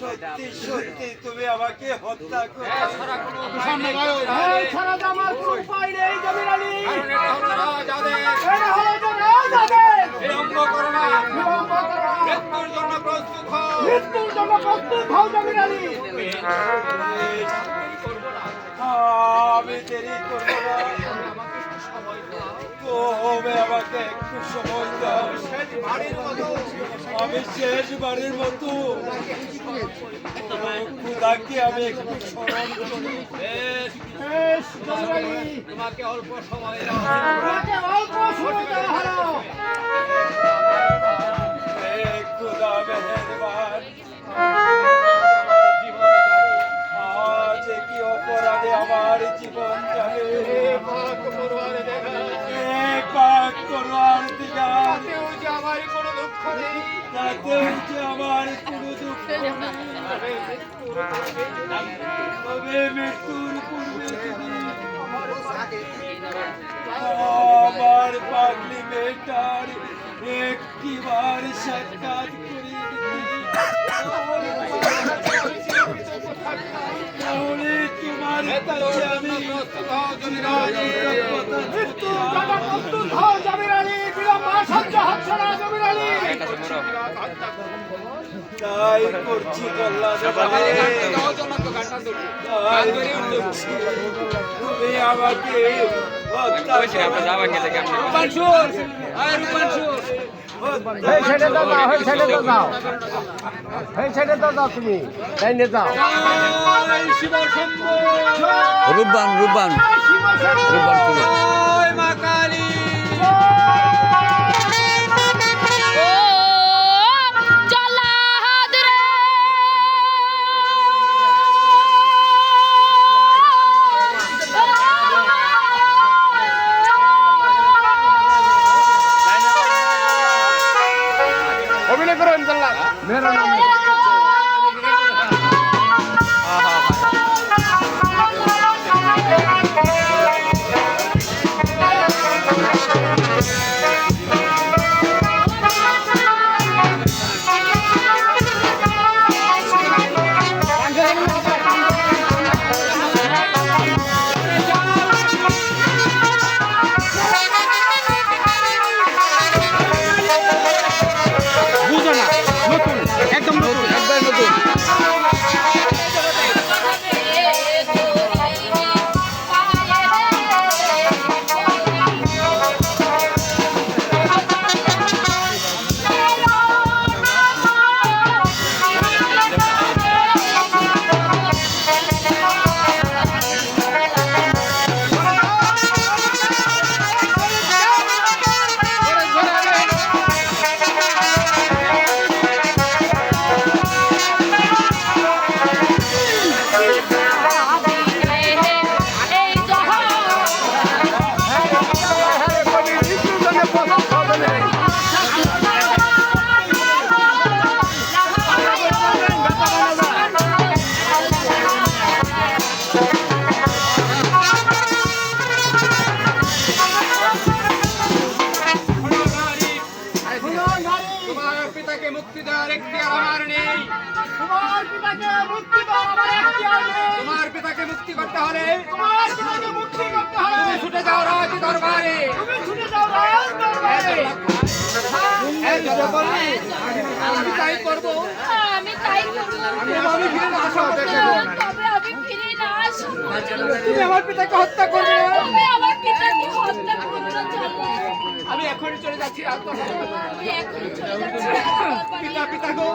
সত্যি সত্যি তুমি আমাকে হত্যা করে আমি দেরি করবো না, তবে আমাকে একটু সময় দাও। আমি শেষবারের মতো খুদাকে আমি একটু স্মরণ করি। তোমাকে অল্প সময় খুদা মেহেরবান, আজ কি অপরাধে আমার জীবন যাবে? পাক করবার দিগার, আমার কোনো দুঃখ নেই, তাতেও যে আমার কোনো দুঃখ নেই। তবে মৃত্যুর পূর্বে যদি আমার পাগলি মেয়েটার একটিবার সাক্ষাৎ করে তাহলে তোমার কাছে আমি তাই করছি। তুমি আমাকে তুমি যাও। রূপবান রূপবান রূপবান মা কালী অভিনয় করো ইনশাআল্লাহ। মেরা নাম তোমার পিতাকে মুক্তি করতে হলে তুমি ছুটে যাও রাজ দরবারে। আমি তাই করবো। তুমি আমার পিতাকে হত্যা করবে। আমি এখনই চলে যাচ্ছি। পিতা পিতা গো,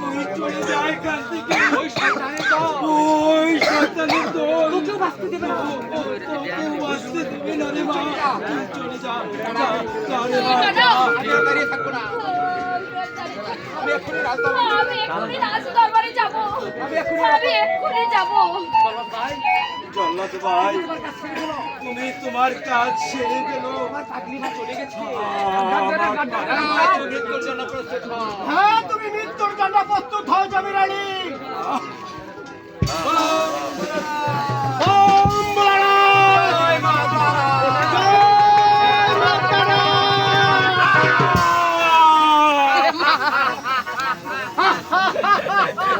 তুই চলে যায় কাল থেকে ওই শয়তানের দল তোকেও বাঁচতে দেবে না, তোকেও বাঁচতে দেবে না রে মা। তুই চলে যা, যা রে মা, দাঁড়িয়ে থাকবো না। আমি এক্ষুনি রাজদরবারে আমি এক্ষুনি রাজদরবারে যাব। আমি এক্ষুনি যাব। জল্লাদ ভাই তুমি তোমার কাজ সেরে গেল, আমার পাগলিমা চলে গেছে। মৃত্যুর জন্য প্রস্তুত হও। হ্যাঁ, তুমি মৃত্যুর জন্য প্রস্তুত হও জমির আলী।